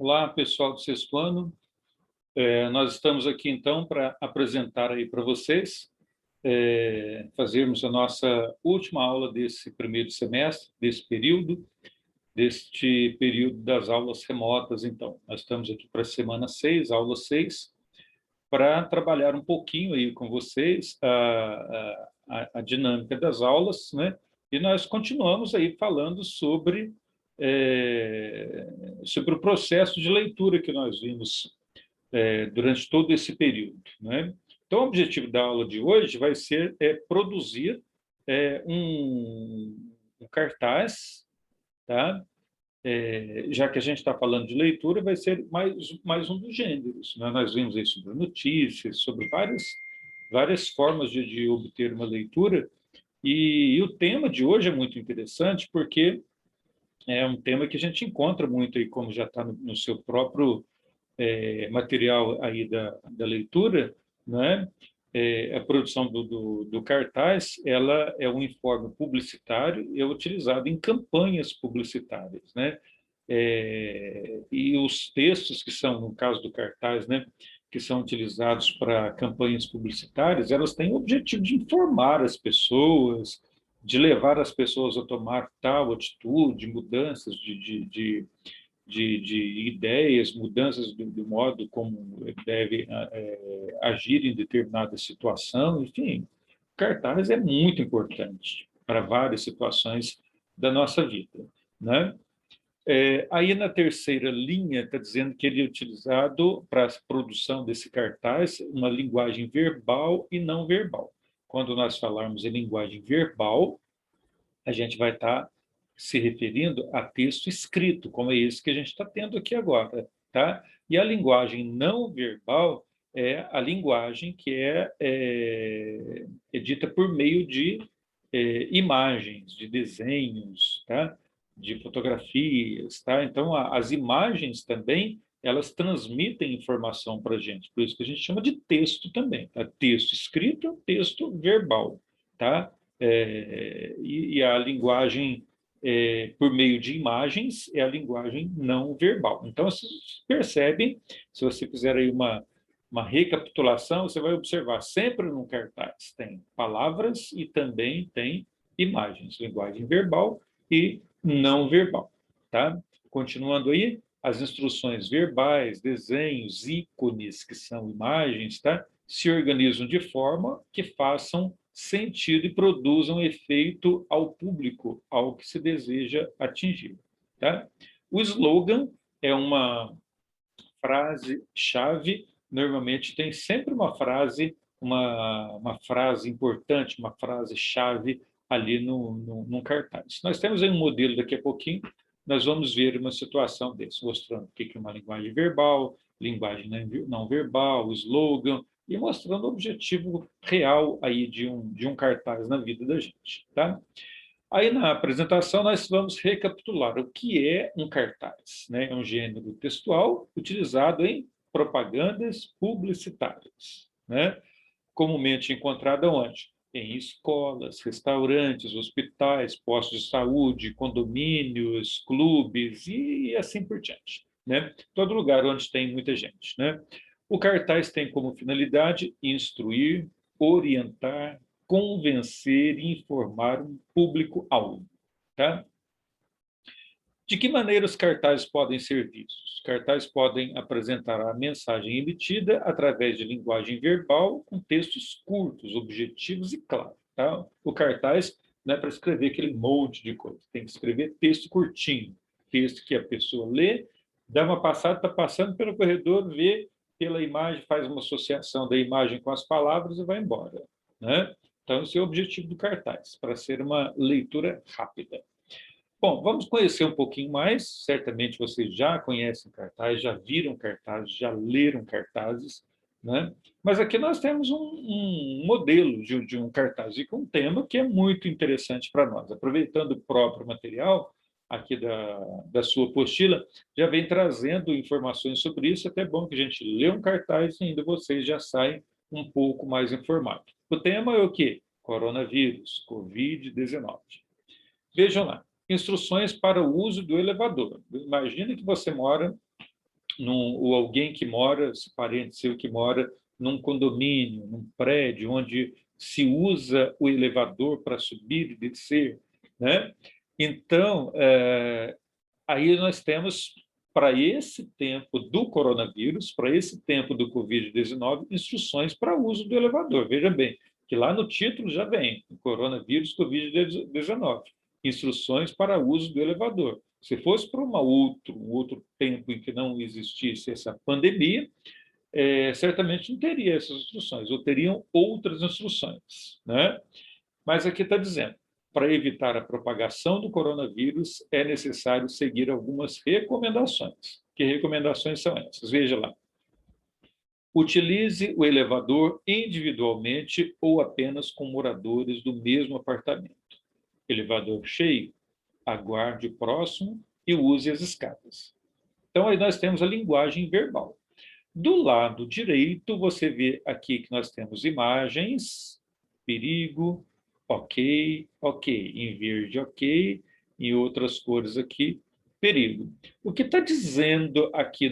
Olá, pessoal do sexto ano. Nós estamos aqui, então, para apresentar aí para vocês, fazermos a nossa última aula desse primeiro semestre, deste período das aulas remotas, então. Nós estamos aqui para a semana 6, aula 6, para trabalhar um pouquinho aí com vocês a dinâmica das aulas, né? E nós continuamos aí falando sobre o processo de leitura que nós vimos durante todo esse período, né? Então, o objetivo da aula de hoje vai ser produzir um cartaz, tá? Já que a gente está falando de leitura, vai ser mais um dos gêneros, né? Nós vimos aí sobre notícias, sobre várias formas de obter uma leitura, e o tema de hoje é muito interessante, porque é um tema que a gente encontra muito aí, como já está no seu próprio material aí da leitura, né? A produção do cartaz, ela é um informe publicitário e é utilizado em campanhas publicitárias, né? E os textos que são, no caso do cartaz, né, que são utilizados para campanhas publicitárias, elas têm o objetivo de informar as pessoas, de levar as pessoas a tomar tal atitude, mudanças de ideias, mudanças do modo como deve agir em determinada situação, enfim. O cartaz é muito importante para várias situações da nossa vida, né? Aí, na terceira linha, está dizendo que ele é utilizado para a produção desse cartaz uma linguagem verbal e não verbal. Quando nós falarmos em linguagem verbal, a gente vai estar se referindo a texto escrito, como é esse que a gente está tendo aqui agora, tá? E a linguagem não verbal é a linguagem que é dita por meio de imagens, de desenhos, tá? De fotografias, tá? Então, as imagens também, elas transmitem informação para a gente, por isso que a gente chama de texto também, tá? Texto escrito é um texto verbal, tá? E a linguagem por meio de imagens é a linguagem não verbal. Então, vocês percebem, se você fizer aí uma recapitulação, você vai observar sempre no cartaz tem palavras e também tem imagens, linguagem verbal e não verbal, tá? Continuando aí, as instruções verbais, desenhos, ícones, que são imagens, tá? Se organizam de forma que façam sentido e produzam efeito ao público, ao que se deseja atingir, tá? O slogan é uma frase-chave, normalmente tem sempre uma frase importante, uma frase-chave ali no cartaz. Nós temos aí um modelo daqui a pouquinho, nós vamos ver uma situação desse, mostrando o que é uma linguagem verbal, linguagem não verbal, slogan, e mostrando o objetivo real aí de um cartaz na vida da gente, tá? Aí, na apresentação, nós vamos recapitular o que é um cartaz, né? É um gênero textual utilizado em propagandas publicitárias, né? Comumente encontrado onde? Em escolas, restaurantes, hospitais, postos de saúde, condomínios, clubes e assim por diante, né? Todo lugar onde tem muita gente, né? O cartaz tem como finalidade instruir, orientar, convencer e informar um público-alvo, tá? De que maneira os cartazes podem ser vistos? Os cartazes podem apresentar a mensagem emitida através de linguagem verbal com textos curtos, objetivos e claros, tá? O cartaz não é para escrever aquele monte de coisa, tem que escrever texto curtinho, texto que a pessoa lê, dá uma passada, está passando pelo corredor, vê pela imagem, faz uma associação da imagem com as palavras e vai embora, né? Então, esse é o objetivo do cartaz, para ser uma leitura rápida. Bom, vamos conhecer um pouquinho mais. Certamente vocês já conhecem cartazes, já viram cartazes, já leram cartazes, né? Mas aqui nós temos um modelo de um cartaz e com um tema que é muito interessante para nós. Aproveitando o próprio material aqui da sua apostila, já vem trazendo informações sobre isso. Até bom que a gente lê um cartaz e ainda vocês já saem um pouco mais informados. O tema é o quê? Coronavírus, Covid-19. Vejam lá. Instruções para o uso do elevador. Imagine que você mora ou alguém que mora, parente seu que mora num condomínio, num prédio, onde se usa o elevador para subir e descer, né? Então, aí nós temos, para esse tempo do coronavírus, para esse tempo do Covid-19, instruções para uso do elevador. Veja bem, que lá no título já vem, coronavírus, Covid-19, instruções para uso do elevador. Se fosse para um outro tempo em que não existisse essa pandemia, certamente não teria essas instruções, ou teriam outras instruções, né? Mas aqui está dizendo, para evitar a propagação do coronavírus, é necessário seguir algumas recomendações. Que recomendações são essas? Veja lá. Utilize o elevador individualmente ou apenas com moradores do mesmo apartamento. Elevador cheio, aguarde o próximo e use as escadas. Então, aí nós temos a linguagem verbal. Do lado direito, você vê aqui que nós temos imagens, perigo, ok, ok, em verde, ok, em outras cores aqui, perigo. O que está dizendo aqui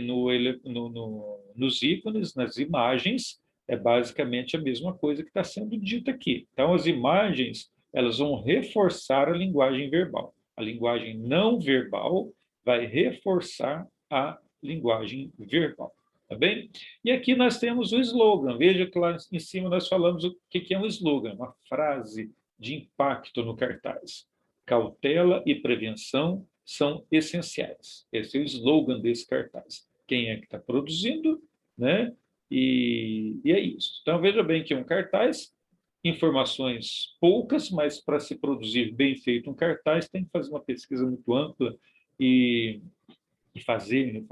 nos ícones, nas imagens, é basicamente a mesma coisa que está sendo dita aqui. Então, as imagens, elas vão reforçar a linguagem verbal. A linguagem não verbal vai reforçar a linguagem verbal. Tá bem? E aqui nós temos o slogan. Veja que lá em cima nós falamos o que é um slogan, uma frase de impacto no cartaz. Cautela e prevenção são essenciais. Esse é o slogan desse cartaz. Quem é que está produzindo, né? E é isso. Então, veja bem que é um cartaz, informações poucas, mas para se produzir bem feito um cartaz, tem que fazer uma pesquisa muito ampla e fazer,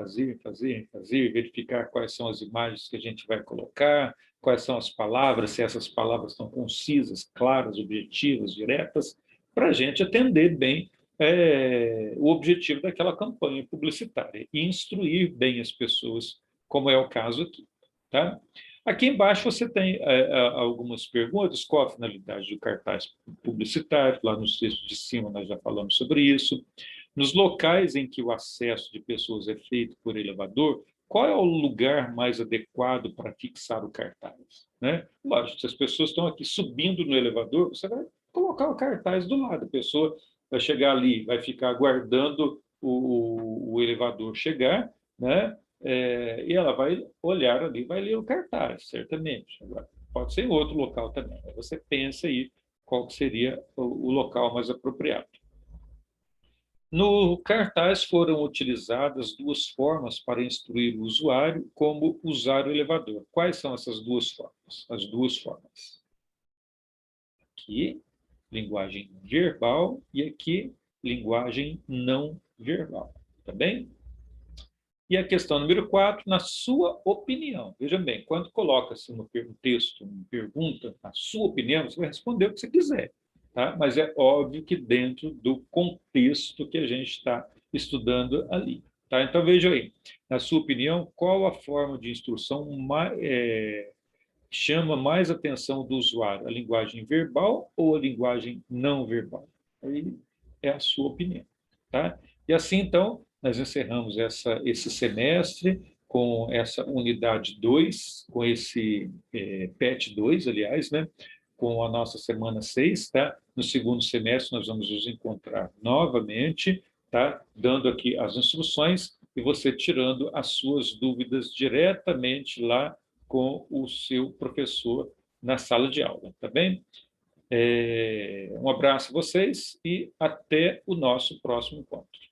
verificar quais são as imagens que a gente vai colocar, quais são as palavras, se essas palavras estão concisas, claras, objetivas, diretas, para a gente atender bem o objetivo daquela campanha publicitária e instruir bem as pessoas, como é o caso aqui. Tá? Aqui embaixo você tem algumas perguntas, qual a finalidade do cartaz publicitário, lá no texto de cima nós já falamos sobre isso. Nos locais em que o acesso de pessoas é feito por elevador, qual é o lugar mais adequado para fixar o cartaz? Né? Lógico, se as pessoas estão aqui subindo no elevador, você vai colocar o cartaz do lado, a pessoa vai chegar ali, vai ficar aguardando o elevador chegar, né? E ela vai olhar ali, vai ler o cartaz, certamente. Agora, pode ser em outro local também. Aí você pensa aí qual seria o local mais apropriado. No cartaz foram utilizadas duas formas para instruir o usuário como usar o elevador. Quais são essas duas formas? As duas formas. Aqui, linguagem verbal, e aqui, linguagem não verbal. Tá bem? E a questão número 4, na sua opinião. Veja bem, quando coloca-se no texto uma pergunta, na sua opinião, você vai responder o que você quiser. Tá? Mas é óbvio que dentro do contexto que a gente está estudando ali. Tá? Então, veja aí, na sua opinião, qual a forma de instrução chama mais atenção do usuário? A linguagem verbal ou a linguagem não verbal? Aí é a sua opinião. Tá? E assim, então, nós encerramos esse semestre com essa unidade 2, com esse PET 2, aliás, né? Com a nossa semana 6, tá? No segundo semestre, nós vamos nos encontrar novamente, tá? Dando aqui as instruções e você tirando as suas dúvidas diretamente lá com o seu professor na sala de aula, tá bem? Um abraço a vocês e até o nosso próximo encontro.